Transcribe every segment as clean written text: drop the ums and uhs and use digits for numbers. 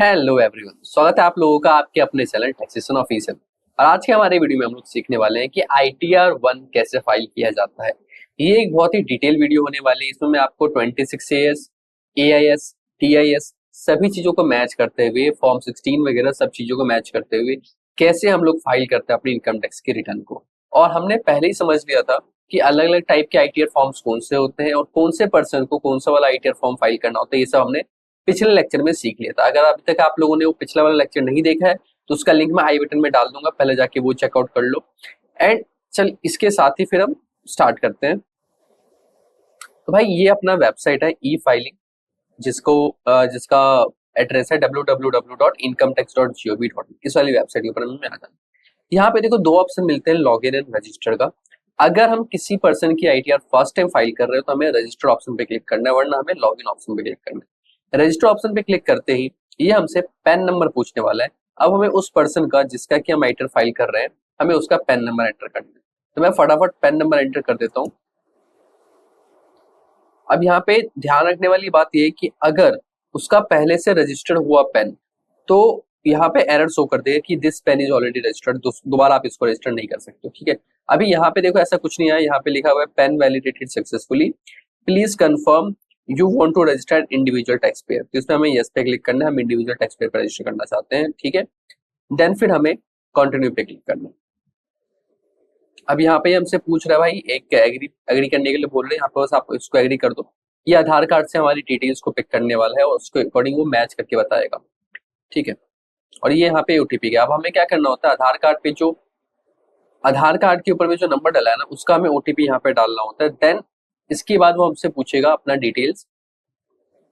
Hello everyone, स्वागत है आप लोगों का आपके अपने चैनल टैक्सेशन ऑफिशियल। और आज के हमारे वीडियो में हम लोग सीखने वाले हैं कि ITR-1 कैसे फाइल किया जाता है। ये एक बहुत ही डिटेल वीडियो होने वाली है। इसमें मैं आपको 26AS, AIS, TIS सभी चीजों को मैच करते हुए, फॉर्म 16 वगैरह सब चीजों को मैच करते हुए कैसे हम लोग फाइल करते हैं अपनी इनकम टैक्स के रिटर्न को। और हमने पहले ही समझ लिया था कि अलग अलग टाइप के ITR फॉर्म्स कौन से होते हैं और कौन से पर्सन को कौन सा वाला ITR फॉर्म फाइल करना होता है। ये सब हमने पिछले लेक्चर में सीख लिया था। अगर अभी तक आप लोगों ने वो पिछला वाला लेक्चर नहीं देखा है तो उसका लिंक मैं आई बटन में डाल दूंगा, पहले जाके वो चेकआउट कर लो। एंड चल इसके साथ ही फिर हम स्टार्ट करते हैं। तो भाई ये अपना वेबसाइट है ई फाइलिंग, जिसका एड्रेस है www.incometax.gov.in। इस वाली वेबसाइट के ऊपर हमें आ जाना। यहाँ पे देखो दो ऑप्शन मिलते हैं, लॉग इन एंड रजिस्टर का। अगर हम किसी पर्सन की ITR फर्स्ट टाइम फाइल कर रहे हो तो हमें रजिस्टर ऑप्शन पे क्लिक करना है, वरना हमें लॉग इन ऑप्शन पे क्लिक करना है। रजिस्टर ऑप्शन पे क्लिक करते ही ये हमसे पैन नंबर पूछने वाला है। अब हमें उस पर्सन का जिसका कि हम ITR फाइल कर रहे हैं, हमें उसका पैन नंबर एंटर करना है। तो मैं फटाफट पैन नंबर एंटर कर देता हूँ। अब यहाँ पे ध्यान रखने वाली बात ये है कि अगर उसका पहले से रजिस्टर्ड हुआ पेन, तो यहाँ पे एरर शो कर देगा कि this PAN is already registered, दोबारा आप इसको रजिस्टर नहीं कर सकते। ठीक है, अभी यहाँ पे देखो ऐसा कुछ नहीं है, यहाँ पे लिखा हुआ है PAN validated successfully, please confirm you want to register individual tax payer. तो इसमें हमें यस पे क्लिक करना है, हम इंडिविजुअल टैक्स पेयर पर रजिस्टर करना चाहते हैं। ठीक है, देन फिर हमें कंटिन्यू पे क्लिक करना है। अब यहाँ पे हमसे पूछ रहा है भाई एक एग्री एग्री करने के लिए बोल रहे हैं, यहाँ पे बस आप इसको एग्री कर दो। ये आधार कार्ड से हमारी डिटेल्स को पिक करने वाला है और उसके अकॉर्डिंग वो मैच करके बताएगा। ठीक है, और ये यहाँ पे OTP गया। अब हमें क्या करना होता है, आधार कार्ड के ऊपर में जो नंबर डाला है ना, उसका हमें OTP यहाँ पे डालना होता है। देन इसके बाद वो हमसे पूछेगा अपना डिटेल्स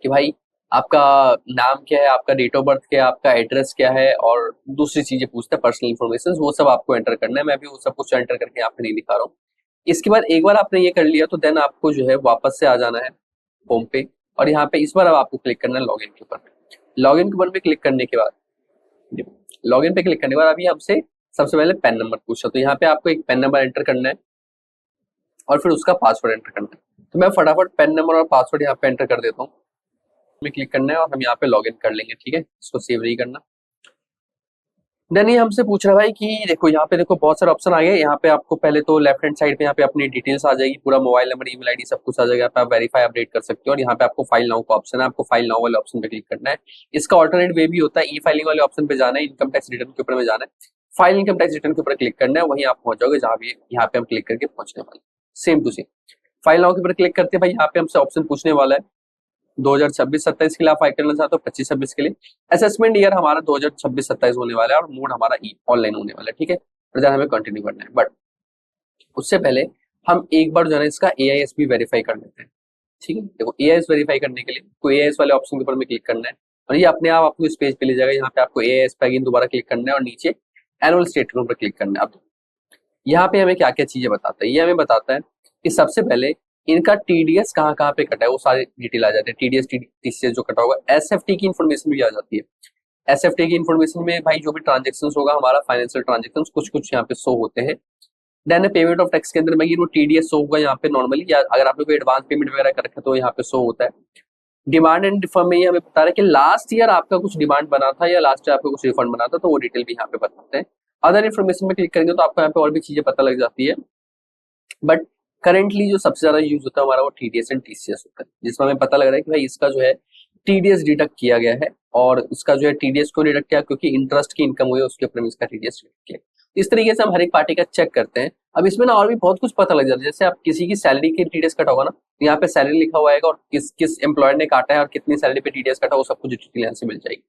कि भाई आपका नाम क्या है, आपका डेट ऑफ बर्थ क्या है, आपका एड्रेस क्या है, और दूसरी चीजें पूछता है पर्सनल इन्फॉर्मेशन, वो सब आपको एंटर करना है। मैं भी वो सब कुछ एंटर करके यहाँ पे नहीं दिखा रहा हूँ। इसके बाद एक बार आपने ये कर लिया तो देन आपको जो है वापस से आ जाना है होम पे, और यहाँ पे इस बार अब आपको क्लिक करना है लॉगिन के ऊपर। लॉगिन के ऊपर पे क्लिक करने के बाद, लॉगिन पे क्लिक करने के बाद अभी हमसे सबसे पहले पैन नंबर पूछा, तो यहाँ पे आपको एक पैन नंबर एंटर करना है और फिर उसका पासवर्ड एंटर करना है। तो मैं फटाफट पैन नंबर और पासवर्ड यहाँ पे एंटर कर देता हूँ, में क्लिक करना है और हम यहाँ पे लॉगिन कर लेंगे। ठीक है, इसको सेव नहीं करना। देन ये हमसे पूछ रहा है भाई कि देखो यहाँ पे देखो बहुत सारे ऑप्शन आ गए। यहाँ पे आपको पहले तो लेफ्ट हैंड साइड पे यहाँ पे अपनी डिटेल्स आ जाएगी, पूरा मोबाइल नंबर, ईमेल आईडी सब कुछ आ जाएगा। यहाँ पे आप वेरीफाई अपडेट कर सकते हो और यहाँ पे आपको फाइल नाउ का ऑप्शन है, आपको फाइल नाउ वाले ऑप्शन पे क्लिक करना है। इसका ऑल्टरनेट वे भी होता है, ई फाइलिंग वाले ऑप्शन पे जाना है, इनकम टैक्स रिटर्न के ऊपर में जाना है, फाइल इनकम टैक्स रिटर्न के ऊपर क्लिक करना है, वहीं आप पहुंच जाओगे जहाँ भी यहाँ पे हम क्लिक करके पहुंचने वाले। Same to same file now के ऊपर क्लिक करते हैं भाई, यहाँ पे हमसे ऑप्शन पूछने वाला है 2026-27 के लिए आप फाइल करना चाहते हो, 25-26 के लिए। असेसमेंट ईयर हमारा 2026-27 होने वाला है और मोड हमारा ऑनलाइन होने वाला है। ठीक है, और हमें कंटिन्यू करना है, बट उससे पहले हम एक बार जो है इसका AIS भी वेरीफाई कर लेते हैं। ठीक है, देखो AIS वेरीफाई करने के लिए तो AIS वाले ऑप्शन के ऊपर में क्लिक करना है और ये अपने आप आपको इस पेज पे ले जाएगा। यहाँ पे आपको AIS पे अगेन दोबारा क्लिक करना है और नीचे एनुअल स्टेटमेंट पर क्लिक करना है। अब यहाँ पे हमें क्या क्या चीजें बताता है, ये हमें बताता है कि सबसे पहले इनका TDS कहाँ कहाँ पे कटा है, वो सारी डिटेल आ जाती है। TDS TCS जो कटा होगा, SFT की इन्फॉर्मेशन भी आ जाती है। SFT की इन्फॉर्मेशन में भाई जो भी ट्रांजेक्शन होगा हमारा, फाइनेंशियल ट्रांजेक्शन कुछ कुछ यहाँ पे शो होते हैं। देन पेमेंट ऑफ टैक्स के अंदर में वो TDS शो होगा यहाँ पे नॉर्मली, या अगर आप लोग एडवांस पेमेंट वगैरह कर रखे तो यहाँ पे शो होता है। डिमांड एंड रिफंड में ये हमें बता रहा है कि लास्ट ईयर आपका कुछ डिमांड बना था या लास्ट ईयर आपका कुछ रिफंड बना था, तो वो डिटेल भी यहाँ पे बताते हैं। अदर इन्फॉर्मेशन में क्लिक करेंगे तो आपको यहाँ पे और भी चीजें पता लग जाती है। बट करेंटली जो सबसे ज्यादा यूज होता है हमारा वो TDS एंड TCS होता है, जिसमें हमें पता लग रहा है कि भाई इसका जो है TDS डिडक्ट किया गया है। और इसका जो है TDS क्यों डिडक्ट किया, क्योंकि इंटरेस्ट की इनकम हुई है उसके ऊपर में इसका TDS डिडक्ट किया। इस तरीके से हम हर एक पार्टी का चेक करते हैं। अब इसमें ना और भी बहुत कुछ पता लग जाता है, जैसे आप किसी की सैलरी की TDS कटा होगा ना, तो यहाँ पे सैलरी लिखा हुआ है और किस किस एम्प्लॉयर ने काटा है और कितनी सैलरी पे TDS कटा, वो सब कुछ डिटेल यहाँ से मिल जाएगी।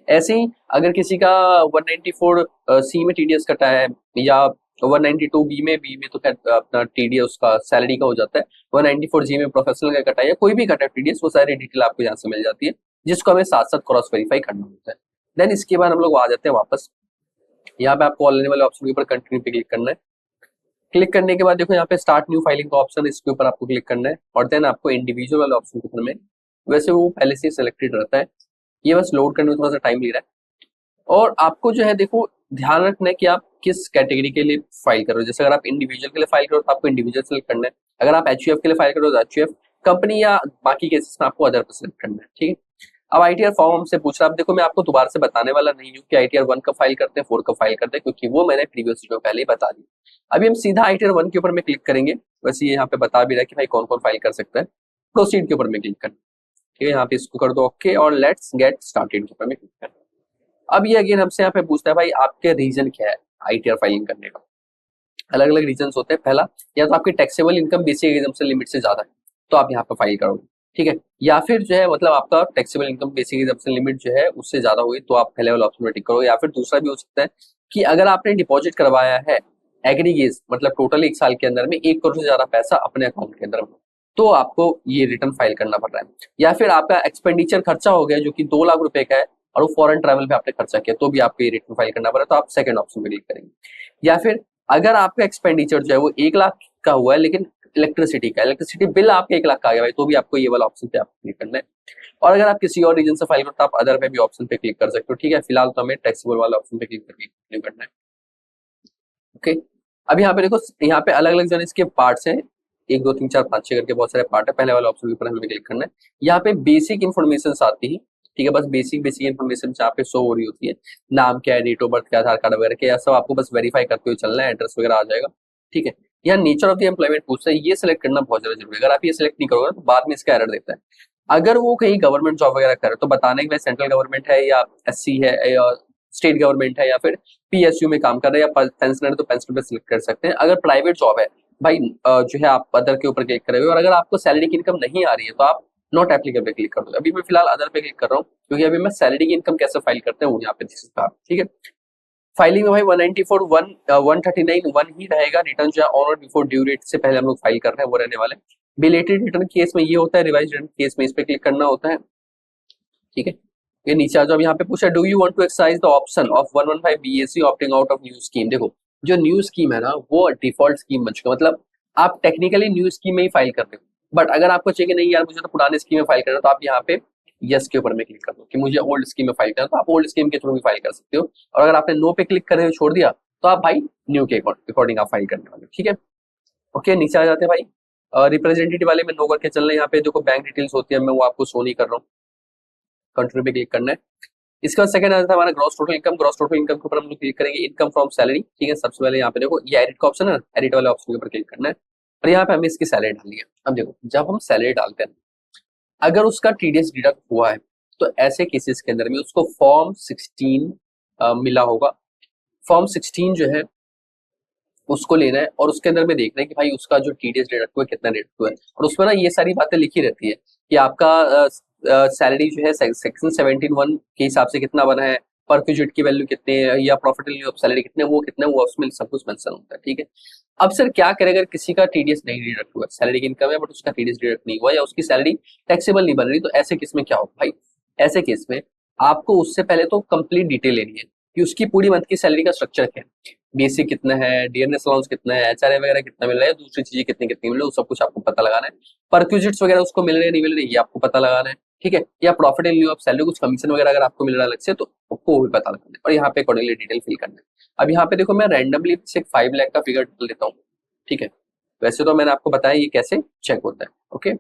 ऐसे ही अगर किसी का 194C में TDS कटा है या 192B में तो खैर अपना TDS उसका सैलरी का हो जाता है, 194G में प्रोफेशनल का कटा है या कोई भी कटा है TDS, वो सारी डिटेल आपको यहाँ से मिल जाती है, जिसको हमें साथ साथ क्रॉस वेरीफाई करना होता है। देन इसके बाद हम लोग आ जाते हैं वापस, यहाँ पे आपको ऑनलाइन वाले ऑप्शन के ऊपर कंटिन्यू पे क्लिक करना है। क्लिक करने के बाद देखो यहाँ पे स्टार्ट न्यू फाइलिंग का ऑप्शन है, इसके ऊपर आपको क्लिक करना है और देन आपको इंडिविजुअल वाले ऑप्शन के ऊपर में, वैसे वो पहले से सिलेक्टेड रहता है, ये बस लोड करने में थोड़ा सा टाइम ले रहा है। और आपको जो है देखो ध्यान रखना है कि आप किस कैटेगरी के लिए फाइल करो। जैसे अगर आप इंडिविजुअल के लिए फाइल करो तो आपको इंडिविजुअल सेलेक्ट करना है, अगर आप HUF के लिए फाइल करो तो HUF, कंपनी या बाकी केसेस में आपको अदर पर सेलेक्ट करना है। ठीक है, अब ITR फॉर्म हमसे पूछ रहा है। अब देखो मैं आपको दोबारा से बताने वाला नहीं हूँ कि ITR 1 कब फाइल करते हैं, 4 कब फाइल करते हैं, क्योंकि वो मैंने प्रीवियस वीडियो पहले ही बता दी। अभी हम सीधा ITR 1 के ऊपर में क्लिक करेंगे। वैसे ये यहाँ पे बता भी रहा है कि भाई कौन कौन फाइल कर सकता है। प्रोसीड के ऊपर में क्लिक करना, ठीक है, यहाँ पे इसको कर दो ओके, और लेट्स गेट स्टार्टेड के ऊपर में क्लिक करना। अब ये अगेन हमसे यहाँ पे पूछता है भाई आपके रीजन क्या है ITR फाइलिंग करने का। अलग अलग रीजन होते हैं। पहला, या तो आपकी टैक्सेबल इनकम बेसिक इनकम से लिमिट से ज्यादा है तो आप यहाँ पे फाइल करोगे, ठीक है, या फिर जो है मतलब आपका टैक्सेबल इनकम बेसिक इनकम से लिमिट जो है उससे ज्यादा हुई तो आप पहले वाला ऑप्शन में टिक करोगे। या फिर दूसरा भी हो सकता है कि अगर आपने डिपॉजिट करवाया है एग्रीगेट मतलब टोटल 1 साल के अंदर में 1 करोड़ से ज्यादा पैसा अपने अकाउंट के अंदर में, तो आपको ये रिटर्न फाइल करना पड़ रहा है। या फिर आपका एक्सपेंडिचर खर्चा हो गया जो कि 2 लाख रुपए का है और वो फॉरेन ट्रैवल पे आपने खर्चा किया तो भी आपको ये रिटर्न फाइल करना पड़ा, तो आप सेकंड ऑप्शन पे क्लिक करेंगे। या फिर अगर आपका एक्सपेंडिचर जो है वो 1 लाख का हुआ है लेकिन इलेक्ट्रिसिटी बिल आपके 1 लाख का आ गया भाई, तो भी आपको ये वाला ऑप्शन पे आपको क्लिक करना है। और अगर आप किसी और रीजन से फाइल करते हो तो आप अदर पे भी ऑप्शन पे क्लिक कर सकते हो, ठीक है। फिलहाल तो हमें टैक्सेबल वाला ऑप्शन पे क्लिक करके क्लिक करना है, ओके। अब यहाँ पे देखो, यहाँ पे अलग अलग जो है इसके पार्ट्स हैं, 1 2 3 4 5 6 करके बहुत सारे पार्ट है। पहले वाला ऑप्शन के ऊपर हमें क्लिक करना है। यहाँ पे बेसिक इन्फॉर्मेशन आती है, ठीक है, बस बेसिक इन्फॉर्मेशन जहाँ पे शो हो रही होती है, नाम क्या है, डेट ऑफ बर्थ क्या, आधार कार्ड वगैरह क्या, सब आपको बस वेरीफाई करते हुए चलना है, एड्रेस वगैरह आ जाएगा, ठीक है। यहाँ नेचर ऑफ द एम्प्लॉयमेंट पूछता है, ये सिलेक्ट करना बहुत ज्यादा जरूरी है। अगर आप ये सिलेक्ट नहीं करोगे तो बाद में इसका एरर देता है। अगर वो कहीं गवर्नमेंट जॉब वगैरह करे तो बताने कि भाई सेंट्रल गवर्नमेंट है या SC है या स्टेट गवर्नमेंट है या फिर PSU में काम कर रहे हैं या पेंशनर है तो पेंशनर पे सिलेक्ट कर सकते हैं। अगर प्राइवेट जॉब है भाई जो है आप अदर के ऊपर क्लिक करोगे, और अगर आपको सैलरी की इनकम नहीं आ रही है तो आप नॉट एप्लीकेबल पे क्लिक कर दो। अभी मैं फिलहाल अदर पे क्लिक कर रहा हूँ क्योंकि अभी मैं सैलरी की इनकम कैसे फाइल करते हैं वो यहाँ पे दिख सकता है, ठीक है। फाइलिंग में भाई 194 139 1 ही रहेगा। रिटर्न जो है ऑन और बिफोर ड्यू डेट से पहले हम लोग फाइल कर रहे हैं वो रहने वाले। बिलेटेड रिटर्न केस में ये होता है, रिवाइज रिटर्न केस में इस पे क्लिक करना होता है, ठीक है। ये नीचे आ जाओ। यहाँ पे पूछा do you want to exercise the option of 115 BSc opting out of new scheme. देखो जो न्यू स्कीम है ना वो डिफॉल्ट स्कीम बन चुका है, मतलब आप टेक्निकली न्यू स्कीम में ही फाइल करते हो, बट अगर आपको चाहिए कि नहीं यार मुझे तो पुराने स्कीम में फाइल करना है तो आप यहाँ पे यस के ऊपर में क्लिक कर दो कि मुझे ओल्ड स्कीम में फाइल करना है, तो आप ओल्ड स्कीम के थ्रू भी फाइल कर सकते हो। और अगर आपने नो पे क्लिक करने छोड़ दिया तो आप भाई न्यू के अकॉर्डिंग आप फाइल करने वाले, ठीक है। ओके, नीचे आ जाते हैं भाई। रिप्रेजेंटेटिव वाले में नो करके चलना है। यहाँ पे देखो बैंक डिटेल्स होती है, मैं वो आपको शो नहीं कर रहा हूँ, कंटिन्यू पे क्लिक करना है। इसके बाद सेकंड आता है हमारा gross total income. Gross total income के ऊपर हम लोग क्लिक करेंगे, इनकम फ्रॉम सैलरी, ठीक है। सबसे पहले यहाँ पे देखो ये एडिट का ऑप्शन है, एडिट वाले ऑप्शन के ऊपर क्लिक करना है और यहाँ पे हमें इसकी सैलरी डालनी है। अब देखो जब हम सैलरी डालते हैं अगर उसका TDS डिडक्ट हुआ है तो ऐसे केसेस के अंदर में उसको फॉर्म 16 मिला होगा। फॉर्म 16 जो है उसको लेना है और उसके अंदर में देखना है कि भाई उसका जो TDS डिडक्ट हुआ है कितना डिडक्ट हुआ है, और उसमें ना ये सारी बातें लिखी रहती है कि आपका सैलरी जो है सेक्शन 17(1) के हिसाब से कितना बना है, परक्यूजिट की वैल्यू कितनी है या प्रॉफिट ऑफ सैलरी कितने वो कितने, वो उसमें सब कुछ मेंशन होता है, ठीक है। अब सर क्या करें अगर किसी का TDS नहीं डिडक्ट हुआ, सैलरी की इनकम है बट उसका TDS डिडक्ट नहीं हुआ या उसकी सैलरी टैक्सेबल नहीं बन रही, तो ऐसे केस में क्या होगा भाई। ऐसे केस में आपको उससे पहले तो कंप्लीट डिटेल लेनी है कि उसकी पूरी मंथ की सैलरी का स्ट्रक्चर क्या है, बेसिक कितना है, डियरनेस अलाउंस कितना है, HRA वगैरह कितना मिल रहा है, दूसरी चीजें कितनी कितनी मिल रही है, सब कुछ आपको पता लगाना है। परक्यूजिट्स वगैरह उसको मिल रहे हैं नहीं मिल रहे ये आपको पता लगाना है, ठीक है। या प्रॉफिट इन लिeu ऑफ सैलरी कुछ कमीशन वगैरह अगर आपको मिल रहा है अलग से तो आपको वो भी पता लगाना है और यहाँ पे अकॉर्डिंगली डिटेल फिल करना है। अब यहाँ पे देखो मैं रैंडमली से 5 लाख का फिगर डाल देता हूँ, ठीक है। वैसे तो मैंने आपको बताया ये कैसे चेक होता है, ओके।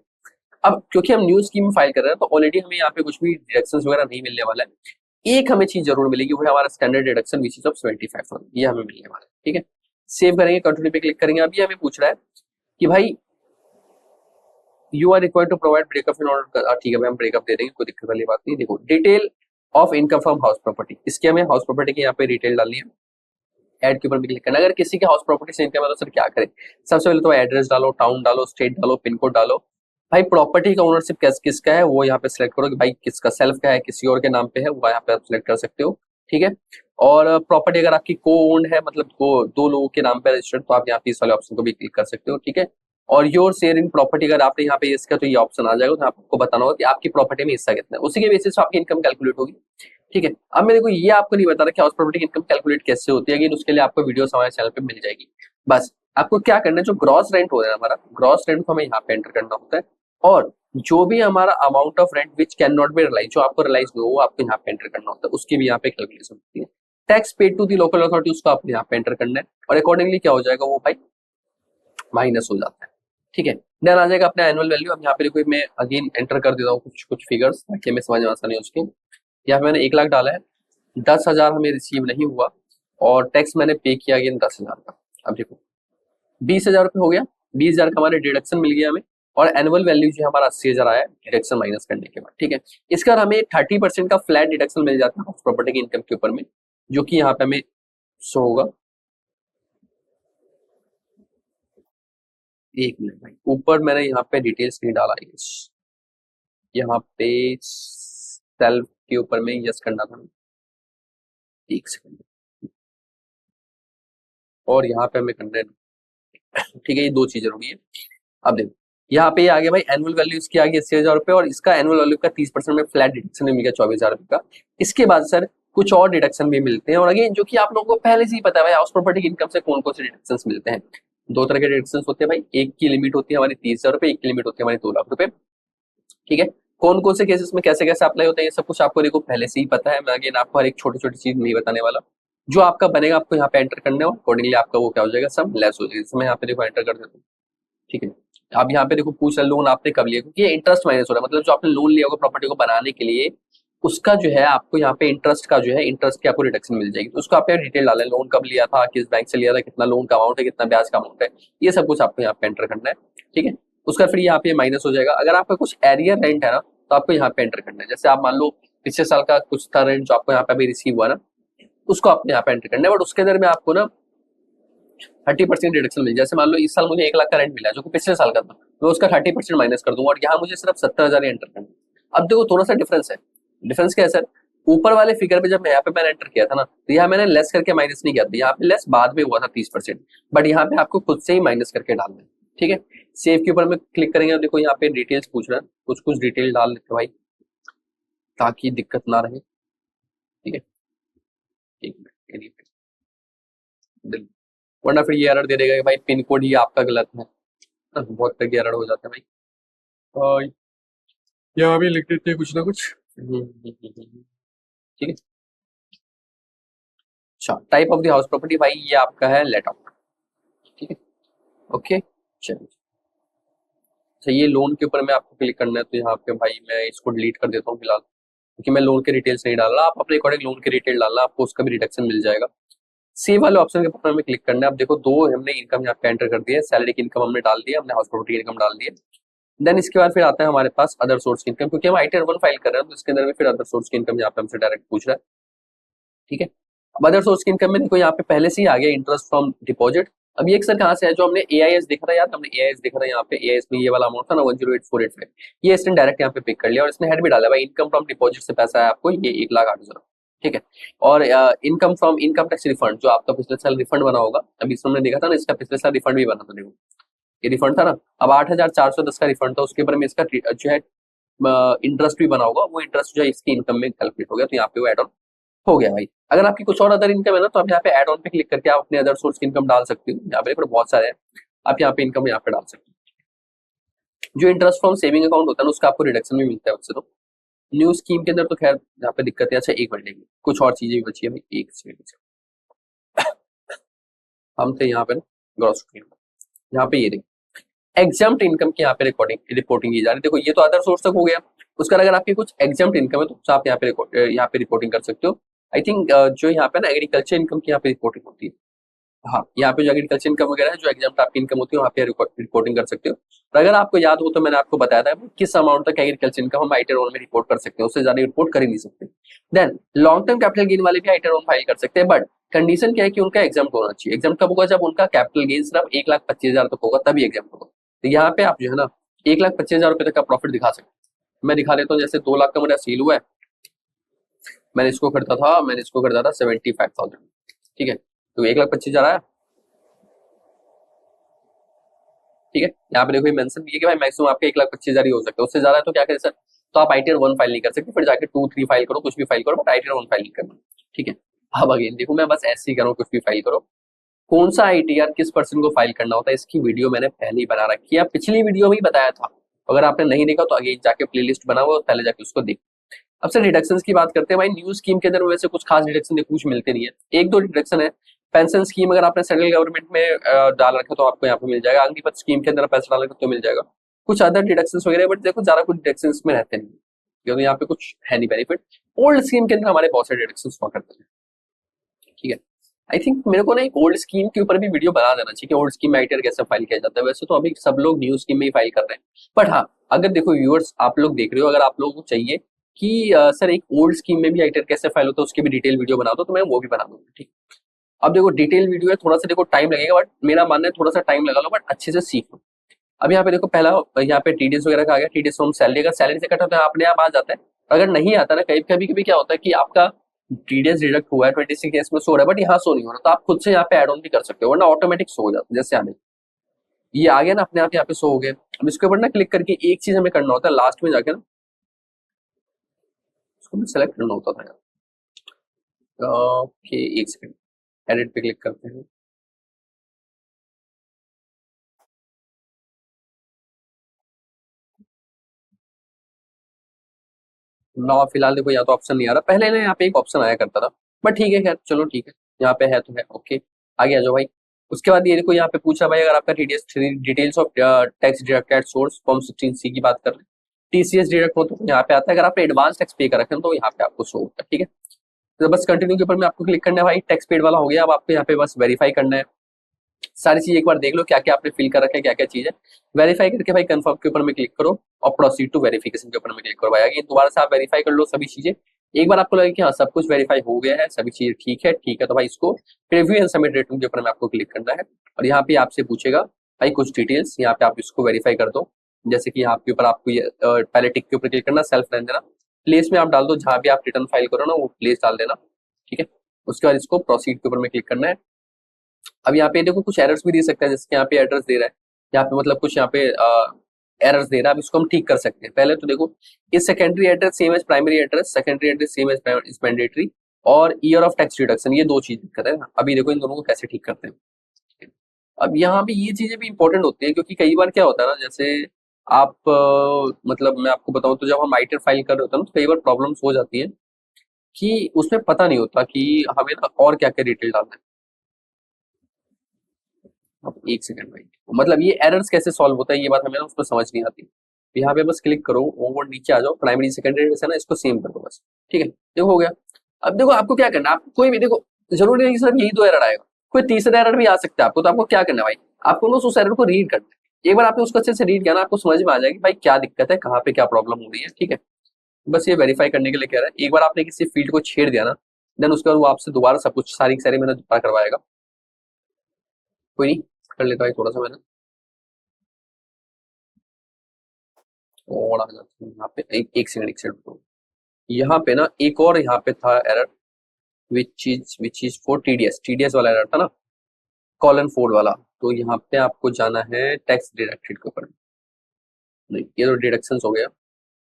अब क्योंकि हम न्यू स्कीम फाइल कर रहे हैं तो ऑलरेडी हमें यहाँ पे कुछ भी डिडक्शन वगैरह नहीं मिलने वाला है। एक हमें चीज जरूर मिलेगी, वो है हमारा standard deduction which is of 75,000, ये हमें मिलने वाला है, ठीक है। सेव करेंगे, कंटिन्यू पे क्लिक करेंगे। अभी हमें पूछ रहा है कि भाई you are required to provide breakup in order, ठीक है भाई हम ब्रेकअप दे देंगे, कोई दिक्कत वाली बात नहीं। देखो detail of income from house property, इसके हमें हाउस प्रॉपर्टी की यहाँ पे डिटेल डालनी है। ऐड के ऊपर भी क्लिक करना। अगर किसी के हाउस प्रॉपर्टी से इनकम है तो सर क्या करें, सबसे पहले तो एड्रेस डालो, टाउन डालो, स्टेट डालो, पिन कोड डालो। भाई प्रॉपर्टी का ओनरशिप किसका है वो यहाँ पे सिलेक्ट करो कि भाई किसका सेल्फ का है किसी और के नाम पे है वो यहाँ पे आप सिलेक्ट कर सकते हो, ठीक है। और प्रॉपर्टी अगर आपकी को ओन्ड है मतलब दो लोगों के नाम पे रजिस्टर्ड तो आप यहाँ पे इस वाले ऑप्शन को भी क्लिक कर सकते हो, ठीक है। और योर शेयर इन प्रॉपर्टी अगर आपने यहाँ पे इसका तो ये ऑप्शन आ जाएगा तो आपको बताना होगा कि आपकी प्रॉपर्टी में हिस्सा कितना है, उसी के बेसिस पे आपकी इनकम कैलकुलेट होगी, ठीक है। अब मैं देखो ये आपको नहीं बता रहा कि हाउस प्रॉपर्टी की इनकम कैलकुलेट कैसे होती है, लेकिन उसके लिए आपको वीडियो हमारे चैनल पे मिल जाएगी। बस आपको क्या करना है, जो ग्रॉस रेंट हो रहा है हमारा ग्रॉस रेंट को हमें यहाँ पे एंटर करना होता है और जो भी हमारा amount of rent which can not be realise, जो आपको रिलाइज नहीं हो वो आपको यहाँ पे एंटर करना होता है, उसकी भी यहाँ पे कैलकुलेशन होती है। Tax paid to the local authority उसको आपको यहाँ पे एंटर करना है और अकॉर्डिंगली क्या हो जाएगा वो भाई माइनस हो जाता है, ठीक है। देन आ जाएगा अपना एनुअल वैल्यू। अब यहाँ पे देखो मैं अगेन एंटर कर देता हूँ कुछ कुछ फिगर्स ताकि हमें समझ में आसानी हो उसके। यहाँ पे मैंने 1 लाख डाला है, 10,000 हमें रिसीव नहीं हुआ और टैक्स मैंने पे किया अगेन 10,000 का। अब देखो 20,000 रुपये हो गया, 20,000 का हमारे डिडक्शन मिल गया हमें और एनुअल वैल्यू जो हमारा 80,000 आया डिडक्शन माइनस करने के बाद। ठीक है, इसका हमें 30% का फ्लैट डिडक्शन मिल जाता है प्रॉपर्टी की इनकम के ऊपर में, जो कि यहाँ पे हमें शो होगा। एक मिनट भाई, ऊपर मैंने यहाँ पे डिटेल्स नहीं डाला है, यहाँ पे सेल्फ के ऊपर में यस करना था, एक सेकंड, और यहाँ पे हमें करना है। ठीक है, ये दो चीजें होगी। अब देखो यहाँ पे आ गया भाई एनुअल वैल्यू इसकी आ गई 80,000 रुपये और इसका एनुअल वैल्यू का 30% में फ्लैट डिडक्शन मिल गया 24,000 रुपये का। इसके बाद सर कुछ और डिडक्शन भी मिलते हैं और अगेन जो कि आप लोगों को पहले से ही पता है भाई हाउस प्रॉपर्टी की इनकम से कौन कौन से डिडक्शन मिलते हैं। दो तरह के डिडक्शन होते हैं भाई, एक की लिमिट होती है हमारी 30,000 रुपये, एक की लिमिट होती है हमारी 2 लाख रुपए। ठीक है, कौन कौन से केसेस में कैसे कैसे अप्लाई होता है ये सब कुछ आपको देखो पहले से ही पता है। मैं अगेन आपको हर एक छोटी छोटी चीज नहीं बताने वाला। जो आपका बनेगा आपको यहाँ पे एंटर करने और अकॉर्डिंगली आपका वो क्या हो जाएगा, सब लेस हो जाएगा। इसमें यहाँ पे देखो एंटर कर देता हूँ। ठीक है, अब यहाँ पे देखो पूछ रहा लोन आपने कब लिया, क्योंकि ये इंटरेस्ट माइनस हो रहा है, मतलब जो आपने लोन लिया होगा प्रॉपर्टी को बनाने के लिए उसका जो है आपको यहाँ पे इंटरेस्ट का जो है इंटरेस्ट की आपको रिडक्शन मिल जाएगी। तो उसको आप डिटेल डालें, लोन कब लिया था, किस बैंक से लिया था, कितना लोन का अमाउंट है, कितना ब्याज का अमाउंट है, ये सब कुछ आपको यहाँ पे एंटर करना है। ठीक है, उसका फिर यहाँ पे माइनस हो जाएगा। अगर आपका कुछ एरियर रेंट है ना तो आपको यहाँ पे एंटर करना है। जैसे आप मान लो पिछले साल का कुछ था रेंट जो आपको यहाँ पे अभी रिसीव हुआ ना, उसको आपने यहाँ पे एंटर करना है। बट उसके अंदर में आपको ना 30% रिडक्शन मिल, जैसे मान लो इस साल मुझे 1 लाख का रेंट मिला जो कि पिछले साल का था, मैं उसका 30% माइनस कर दूंगा और यहाँ मुझे सिर्फ 70,000 एंटर करना है। अब देखो थोड़ा सा डिफरेंस है। डिफरेंस क्या है सर, ऊपर वाले फिगर पे जब मैं यहाँ पे मैंने एंटर किया था ना तो यहाँ मैंने लेस करके माइनस नहीं किया था, यहाँ पे लेस बाद में हुआ था 30%, बट यहाँ पे आपको खुद से ही माइनस करके डालना है। ठीक है, सेव के ऊपर में क्लिक करेंगे, देखो यहाँ पे डिटेल्स पूछ रहा है, कुछ कुछ डिटेल डाल लेते भाई ताकि दिक्कत ना रहे। ठीक है, एक मिनट, वरना फिर ये एरर दे देगा कि भाई पिन कोड ही आपका गलत है। बहुत तरह के एरर हो जाते हैं भाई। यहाँ भी लिख देते हैं कुछ ना कुछ। ठीक है, अच्छा type of the house property भाई ये आपका है लेट आउट। ठीक है, ओके चलिए। अच्छा ये लोन के ऊपर में आपको क्लिक करना है, तो यहाँ पे भाई मैं इसको डिलीट कर देता हूँ फिलहाल, क्योंकि मैं लोन के डिटेल्स नहीं डाल रहा। आप अपने अकॉर्डिंग लोन के डिटेल डालना, आपको उसका भी रिडक्शन मिल जाएगा। सेव वाले ऑप्शन के ऊपर में क्लिक करना है। अब देखो दो हमने इनकम यहाँ पे एंटर कर दी है, सैलरी की इनकम हमने डाल दी है, हमने हाउस प्रॉपर्टी की इनकम डाल दी है। देन इसके बाद फिर आता है हमारे पास अदर सोर्स की इनकम, क्योंकि हम आईटीआर 1 फाइल कर रहे हैं तो इसके अंदर में फिर अदर सोर्स की इनकम यहाँ पे हमसे डायरेक्ट पूछ रहा है। ठीक है, अब अदर सोर्स की इनकम में देखो यहाँ पे पहले से ही आ गया इंटरेस्ट फ्रॉम डिपॉजिट। अब ये सर कहाँ से है, जो हमने एआईएस देखा था यार, हमने एआईएस देखा था यहाँ पे, एआईएस में ये वाला अमाउंट था ना 108,485, ये इसने डायरेक्ट यहाँ पे पिक कर लिया और इसने हेड भी डाला भाई इनकम फ्रॉम डिपॉजिट से पैसा है आपको ये 1,08,000। ठीक है, और income from income tax refund जो आपका पिछले साल रिफंड बना होगा, अभी इसमें हमने देखा था ना इसका पिछले साल रिफंड भी बना था, देखो ये रिफंड था ना, अब 8,410 का रिफंड था, उसके ऊपर में इसका जो है इंटरेस्ट भी बना होगा, वो इंटरेस्ट जो है इसकी इनकम में कैलकुलेट हो गया, तो यहाँ पे वो एड ऑन हो गया भाई। अगर आपकी कुछ और अदर इनकम है ना तो आप यहाँ पे एड ऑन पे क्लिक करके आप अपने अदर सोर्स की इनकम डाल सकते हो। यहाँ पे बहुत सारे हैं, आप यहाँ पे इनकम यहाँ पे डाल सकते हो। जो इंटरेस्ट फ्रॉम सेविंग अकाउंट होता है ना उसका आपको रिडक्शन भी मिलता है उससे। तो न्यू स्कीम के अंदर तो खैर यहाँ पे दिक्कत है। अच्छा एक मिनट, कुछ और चीजें भी बची है भाई, एक सेकंड। हम थे यहाँ पे ना ग्रॉस यहाँ पे ये देखिए एग्जाम्प्ट इनकम की यहाँ पे रिपोर्टिंग की जा रही है। देखो ये तो अदर सोर्स तक हो गया, उसका अगर आपकी कुछ एग्जाम्प्ट इनकम है तो आप यहाँ पे रिपोर्टिंग कर सकते हो। आई थिंक जो यहाँ पे ना एग्रीकल्चर इनकम की यहाँ पे रिपोर्टिंग होती है। हाँ, यहाँ पे जो एग्रीकल्चर इनकम वगैरह है, जो एग्जाम्प्ट आपकी इनकम होती है वहाँ पे रिपोर्टिंग कर सकते हो। और अगर आपको याद हो तो मैंने आपको बताया था किस अमाउंट तक एग्रीकल्चर इनकम हम आईटीआर 1 में रिपोर्ट कर सकते हैं, उससे ज्यादा रिपोर्ट कर ही नहीं सकते। Then long term capital gain वाले भी आईटीआर 1 फाइल कर सकते हैं, बट कंडीशन क्या है कि उनका एग्जाम्प्ट होना चाहिए। एग्जाम्प्ट कब होगा, जब उनका कैपिटल गेन सिर्फ 1,25,000 तक होगा तभी एग्जाम्प्ट होगा। तो यहाँ पे आप जो है ना 1,25,000 रुपए तक का प्रॉफिट दिखा सकते हैं। मैं दिखा देता हूँ, जैसे 2 लाख का मेरा सेल हुआ है, मैंने इसको करता था 75,000। ठीक है, तो 1,25,000 आया। ठीक है, यहाँ पे देखो मेंशन किया कि भाई मैक्सिमम आपका 1,25,000 ही हो सकता है, उससे ज्यादा तो क्या करें सर, तो आप आईटीआर 1 फाइल नहीं कर सकते, फिर जाके 2, 3 फाइल करो, कुछ भी फाइल करो, बट आईटीआर 1 फाइल नहीं करना। ठीक है, अब अगेन देखो मैं बस ऐसे ही करूँ, कुछ भी फाइल करो, कौन सा आईटीआर किस पर्सन को फाइल करना होता है इसकी वीडियो मैंने पहले ही बना रखी है, पिछली वीडियो में ही बताया था। अगर आपने नहीं देखा तो अगेन जाके प्लेलिस्ट बना हुआ, पहले जाके उसको देख। अब सर डिडक्शंस की बात करते हैं भाई, न्यू स्कीम के अंदर वैसे कुछ खास डिडक्शन कुछ मिलते नहीं है, एक दो डिडक्शन है। पेंशन स्कीम अगर आपने सेंट्रल गवर्नमेंट में डाल रखा तो आपको यहाँ पे मिल जाएगा। अग्निपथ स्कीम के अंदर पैसा डाल रखा तो मिल जाएगा। कुछ अदर डिडक्शन वगैरह, बट देखो ज्यादा कुछ डिडक्शन में रहते नहीं, क्योंकि यहाँ पे कुछ है नहीं बेनिफिट। ओल्ड स्कीम के अंदर हमारे बहुत सारे डिडक्शन हुआ करते हैं, ठीक है। आई थिंक मेरे को ना एक ओल्ड स्कीम के ऊपर भी वीडियो बना देना चाहिए कि ओल्ड स्कीम में आईटीआर कैसे फाइल किया जाता है। वैसे तो अभी सब लोग न्यू स्कीम में ही फाइल कर रहे हैं, बट हाँ, अगर देखो व्यूअर्स आप लोग देख रहे हो, अगर आप लोगों को चाहिए कि सर एक ओल्ड स्कीम में भी आईटीआर कैसे फाइल होता है उसकी भी डिटेल वीडियो बना दो, तो मैं वो भी बना दूंगा, ठीक। अब देखो डिटेल वीडियो है, थोड़ा सा देखो टाइम लगेगा, बट मेरा मानना है थोड़ा सा टाइम लगा लो बट अच्छे से सीखो। अब यहाँ पे देखो पहला यहाँ पे टीडीएस वगैरह का आ गया। टीडीएस फ्रॉम सैलरी, अगर सैलरी से कट होता है अपने आप आ जाता है। अगर नहीं आता ना, कभी कभी क्या होता है कि आपका टीडीएस डिडक्ट हुआ है 26 डेज में शो हो रहा है, बट यहाँ शो नहीं हो रहा, तो आप खुद से यहाँ पे एड ऑन भी कर सकते हो, वरना ऑटोमेटिक शो हो जाता है। जैसे आने ये आ गया ना, अपने आप यहाँ पे शो हो गया। अब इसके ऊपर ना क्लिक करके एक चीज हमें करना होता है, लास्ट में जाके ना इसको भी सेलेक्ट करना होता था। ओके, एक सेकंड, एडिट पे क्लिक करते हैं। ना फिलहाल देखो, या तो ऑप्शन नहीं आ रहा, पहले ना यहाँ पे एक ऑप्शन आया करता था, बट ठीक है, खैर चलो ठीक है, यहाँ पे है तो है। ओके, आगे आ जाओ भाई। उसके बाद ये देखो यहाँ पे पूछा भाई, अगर आपका TDS details of tax deducted source form 16C की बात कर रहे हैं, टीसीएस डिडक्ट हो तो यहाँ पे आता है। अगर आपने एडवांस टैक्स पे कर रखे हैं तो यहाँ पे आपको शो होगा, ठीक है। तो बस कंटिन्यू के ऊपर में आपको क्लिक करना है भाई, टैक्स पेड वाला हो गया। अब आपको यहाँ पे बस वेरीफाई करना है, सारी चीज एक बार देख लो क्या क्या आपने फिल कर रखा है, क्या क्या चीज है। वेरीफाई करके भाई कंफर्म के ऊपर में क्लिक करो और प्रोसीड टू वेरिफिकेशन के ऊपर में क्लिक करो भाई। आगे दोबारा से आप वेरीफाई कर लो सभी चीजें। एक बार आपको लगे कि हाँ सब कुछ वेरीफाई हो गया है, सभी चीजें ठीक है, तो भाई इसको प्रीव्यू एंड सबमिट रेटिंग के ऊपर में आपको क्लिक करना है। और यहाँ पे आपसे पूछेगा भाई कुछ डिटेल्स, यहाँ पे आप इसको वेरीफाई कर दो। जैसे कि यहाँ के ऊपर आपको ये पहले टिक के ऊपर क्लिक करना, सेल्फ रहने देना, प्लेस में आप डाल दो जहाँ भी आप रिटर्न फाइल करो ना वो प्लेस डाल देना, ठीक है। उसके बाद इसको प्रोसीड के ऊपर में क्लिक करना है। अब यहाँ पे देखो कुछ एरर्स भी दे सकता है, जैसे यहाँ पे एड्रेस दे रहा है, यहाँ पे मतलब कुछ यहाँ पे एरर्स दे रहा है। अब इसको हम ठीक कर सकते हैं। पहले तो देखो, इस secondary address same as primary address, secondary address same as is mandatory, और ईयर ऑफ टैक्स डिडक्शन, ये दो चीज दिक्कत है ना। अभी देखो इन दोनों को कैसे ठीक करते हैं। अब यहाँ पे ये चीजें भी इंपॉर्टेंट होती है, क्योंकि कई बार क्या होता है ना, जैसे आप मतलब मैं आपको बताऊं तो जब हम आईटीआर फाइल कर रहे होते हैं ना, तो कई बार प्रॉब्लम्स हो जाती है कि उसमें पता नहीं होता कि हमें ना और क्या क्या डिटेल डालना है। अब एक सेकंड भाई, मतलब ये एरर्स कैसे सॉल्व होता है ये बात हमें ना उसमें समझ नहीं आती। यहाँ पे बस क्लिक करो और नीचे आ जाओ, प्राइमरी सेकेंडरी है ना, इसको सेम कर दो बस, ठीक है। देखो हो गया। अब देखो आपको क्या करना है, आप कोई भी देखो, जरूरी नहीं कि सिर्फ यही दो एरर आएगा, कोई तीसरा एरर भी आ सकता है आपको। तो आपको क्या करना है भाई, आपको ना उस एरर को रीड करना है। एक बार आपने उसको अच्छे से रीड किया ना, आपको समझ में आ जाएगी भाई क्या दिक्कत है, कहाँ पे क्या प्रॉब्लम हो रही है, ठीक है। बस ये वेरीफाई करने के लिए कह रहा है। एक बार आपने किसी फील्ड को छेड़ दिया ना, देन उसके बाद वो आपसे दोबारा सब कुछ सारी सारी मैंने दोबारा करवाएगा। कोई नहीं, कर लेता भाई थोड़ा सा मैंने, और आ जाते हैं यहाँ पे। एक सेकंड रुको। यहाँ पे ना एक और यहाँ पे था error, which is for TDS, TDS वाला एरर था ना, कॉलन फोर्ड वाला। तो यहाँ पे आपको जाना है टैक्स डिडक्टेड के ऊपर। नहीं, ये तो डिडक्शन हो गया,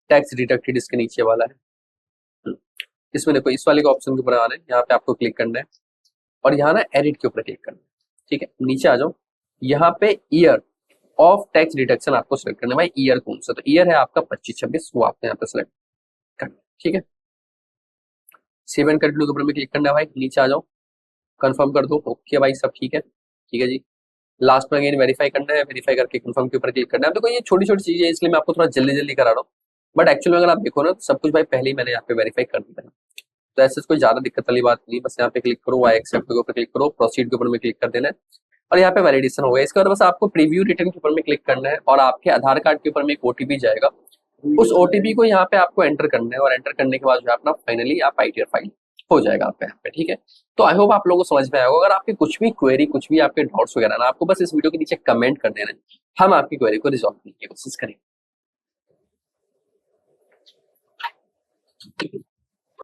टैक्स डिडक्टेड इसके नीचे वाला है। हम्म, इसमें देखो इस वाले के ऑप्शन के ऊपर आना है, यहाँ पे आपको क्लिक करना है और यहाँ ना एडिट के ऊपर क्लिक करना है, ठीक है। नीचे आ जाओ, यहाँ पे ईयर ऑफ टैक्स डिडक्शन आपको सेलेक्ट करना है भाई। ईयर कौन सा, तो ईयर है आपका 25-26, वो आपको यहाँ पे सेलेक्ट करना है, ठीक है। सेव एंड कंटिन्यू के ऊपर में क्लिक करना है भाई, नीचे आ जाओ, कंफर्म कर दो। ओके भाई सब ठीक है जी। लास्ट में अगेन वेरीफाई करना है, वेरीफाई करके कंफर्म के ऊपर क्लिक करना है। अब देखो ये छोटी छोटी चीजें हैं, इसलिए मैं आपको थोड़ा जल्दी जल्दी करा रहा हूँ, बट एक्चुअली अगर आप देखो ना तो सब कुछ भाई पहले ही मैंने यहाँ पे वेरीफाई कर दिया है। तो ऐसे कोई ज्यादा दिक्कत वाली बात नहीं, बस यहाँ पे क्लिक करो, आई एक्सेप्ट के ऊपर क्लिक करो, प्रोसीड के ऊपर में क्लिक कर देना है और यहाँ पे वैलिडेशन हो गया। इसके बाद बस आपको प्रीव्यू रिटर्न के ऊपर में क्लिक करना है और आपके आधार कार्ड के ऊपर में एक ओटीपी जाएगा, उस ओटीपी को यहाँ पे आपको एंटर करना है और एंटर करने के बाद जो है अपना फाइनली आप आईटीआर फाइल हो जाएगा आपका यहाँ पे, ठीक है। तो आई होप आप लोगों को समझ में आएगा। अगर आपके कुछ भी क्वेरी, कुछ भी आपके डाउट्स वगैरह ना, आपको बस इस वीडियो के नीचे कमेंट कर देना है, हम आपकी क्वेरी को रिजॉल्व करने की कोशिश करेंगे।